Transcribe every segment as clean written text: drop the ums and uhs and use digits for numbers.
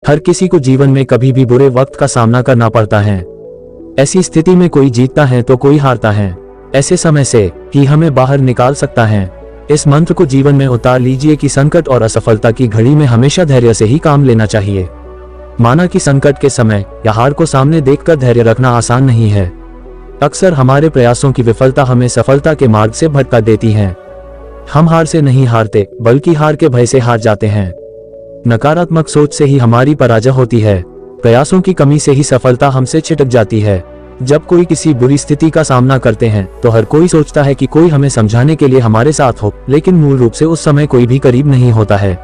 हर किसी को जीवन में कभी भी बुरे वक्त का सामना करना पड़ता है। ऐसी स्थिति में कोई जीतता है तो कोई हारता है। ऐसे समय से ही हमें बाहर निकाल सकता है। इस मंत्र को जीवन में उतार लीजिए कि संकट और असफलता की घड़ी में हमेशा धैर्य से ही काम लेना चाहिए। माना कि संकट के समय या हार को सामने देखकर धैर्य रखना आसान नहीं है। अक्सर हमारे प्रयासों की विफलता हमें सफलता के मार्ग से भटका देती है। हम हार से नहीं हारते, बल्कि हार के भय से हार जाते हैं। नकारात्मक सोच से ही हमारी पराजय होती है। प्रयासों की कमी से ही सफलता हमसे छिटक जाती है। जब कोई किसी बुरी स्थिति का सामना करते हैं तो हर कोई सोचता है कि कोई हमें समझाने के लिए हमारे साथ हो, लेकिन मूल रूप से उस समय कोई भी करीब नहीं होता है।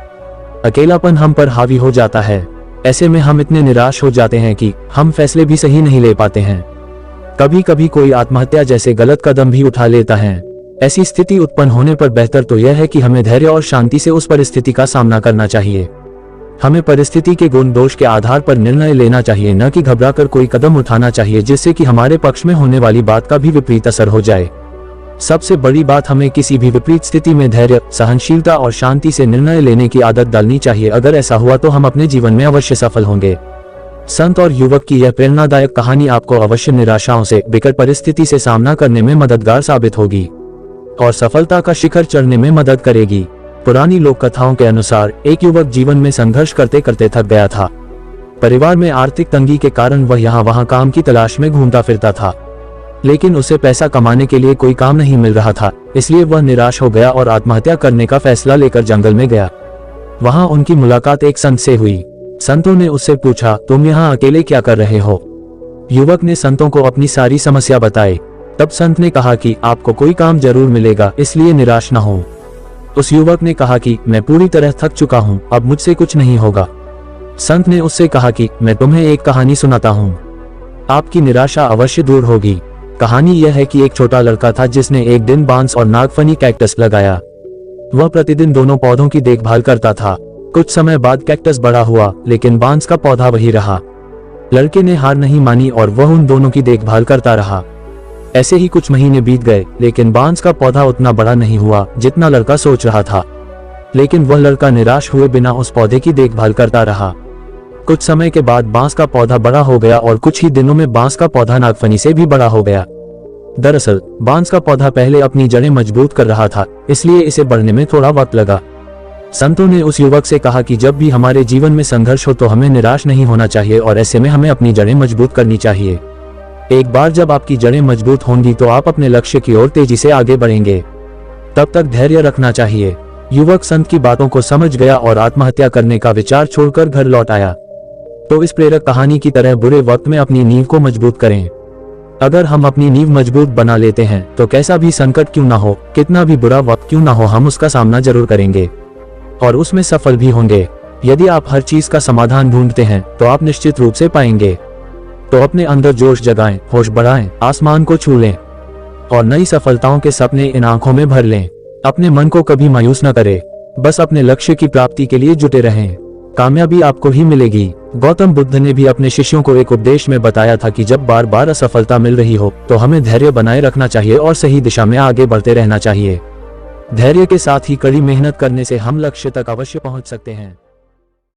अकेलापन हम पर हावी हो जाता है। ऐसे में हम इतने निराश हो जाते हैं कि हम फैसले भी सही नहीं ले पाते हैं। कभी कभी कोई आत्महत्या जैसे गलत कदम भी उठा लेता है। ऐसी स्थिति उत्पन्न होने पर बेहतर तो यह है कि हमें धैर्य और शांति से उस परिस्थिति का सामना करना चाहिए। हमें परिस्थिति के गुण दोष के आधार पर निर्णय लेना चाहिए, न कि घबराकर कोई कदम उठाना चाहिए जिससे कि हमारे पक्ष में होने वाली बात का भी विपरीत असर हो जाए। सबसे बड़ी बात, हमें किसी भी विपरीत स्थिति में धैर्य, सहनशीलता और शांति से निर्णय लेने की आदत डालनी चाहिए। अगर ऐसा हुआ तो हम अपने जीवन में अवश्य सफल होंगे। संत और युवक की यह प्रेरणादायक कहानी आपको अवश्य निराशाओं से, विकट परिस्थिति से सामना करने में मददगार साबित होगी और सफलता का शिखर चढ़ने में मदद करेगी। पुरानी लोक कथाओं के अनुसार एक युवक जीवन में संघर्ष करते करते थक गया था। परिवार में आर्थिक तंगी के कारण वह यहाँ वहाँ काम की तलाश में घूमता फिरता था, लेकिन उसे पैसा कमाने के लिए कोई काम नहीं मिल रहा था। इसलिए वह निराश हो गया और आत्महत्या करने का फैसला लेकर जंगल में गया। वहाँ उनकी मुलाकात एक संत से हुई। संतों ने उससे पूछा, तुम यहाँ अकेले क्या कर रहे हो? युवक ने संतों को अपनी सारी समस्या बताई। तब संत ने कहा कि आपको कोई काम जरूर मिलेगा, इसलिए निराश न हो। उस युवक ने कहा कि मैं पूरी तरह थक चुका हूँ, अब मुझसे कुछ नहीं होगा। संत ने उससे कहा कि मैं तुम्हें एक कहानी सुनाता हूँ, आपकी निराशा अवश्य दूर होगी। कहानी यह है कि एक छोटा लड़का था जिसने एक दिन बांस और नागफनी कैक्टस लगाया। वह प्रतिदिन दोनों पौधों की देखभाल करता था। कुछ समय बाद कैक्टस बड़ा हुआ, लेकिन बांस का पौधा वही रहा। लड़के ने हार नहीं मानी और वह उन दोनों की देखभाल करता रहा। ऐसे ही कुछ महीने बीत गए, लेकिन बांस का पौधा उतना बड़ा नहीं हुआ जितना लड़का सोच रहा था। लेकिन वह लड़का निराश हुए बिना उस पौधे की देखभाल करता रहा। कुछ समय के बाद बांस का पौधा बड़ा हो गया और कुछ ही दिनों में बांस का पौधा नागफनी से भी बड़ा हो गया। दरअसल बांस का पौधा पहले अपनी जड़ें मजबूत कर रहा था, इसलिए इसे बढ़ने में थोड़ा वक्त लगा। संतों ने उस युवक से कहा कि जब भी हमारे जीवन में संघर्ष हो तो हमें निराश नहीं होना चाहिए और ऐसे में हमें अपनी जड़ें मजबूत करनी चाहिए। एक बार जब आपकी जड़ें मजबूत होंगी तो आप अपने लक्ष्य की ओर तेजी से आगे बढ़ेंगे। तब तक धैर्य रखना चाहिए। युवक संत की बातों को समझ गया और आत्महत्या करने का विचार छोड़कर घर लौट आया। तो इस प्रेरक कहानी की तरह बुरे वक्त में अपनी नींव को मजबूत करें। अगर हम अपनी नींव मजबूत बना लेते हैं तो कैसा भी संकट क्यों ना हो, कितना भी बुरा वक्त क्यों ना हो, हम उसका सामना जरूर करेंगे और उसमें सफल भी होंगे। यदि आप हर चीज का समाधान ढूंढते हैं तो आप निश्चित रूप से पाएंगे। तो अपने अंदर जोश जगाएं, होश बढ़ाएं, आसमान को छू लें और नई सफलताओं के सपने इन आंखों में भर लें। अपने मन को कभी मायूस न करें, बस अपने लक्ष्य की प्राप्ति के लिए जुटे रहें। कामयाबी आपको ही मिलेगी। गौतम बुद्ध ने भी अपने शिष्यों को एक उपदेश में बताया था कि जब बार बार असफलता मिल रही हो तो हमें धैर्य बनाए रखना चाहिए और सही दिशा में आगे बढ़ते रहना चाहिए। धैर्य के साथ ही कड़ी मेहनत करने से हम लक्ष्य तक अवश्य पहुंच सकते हैं।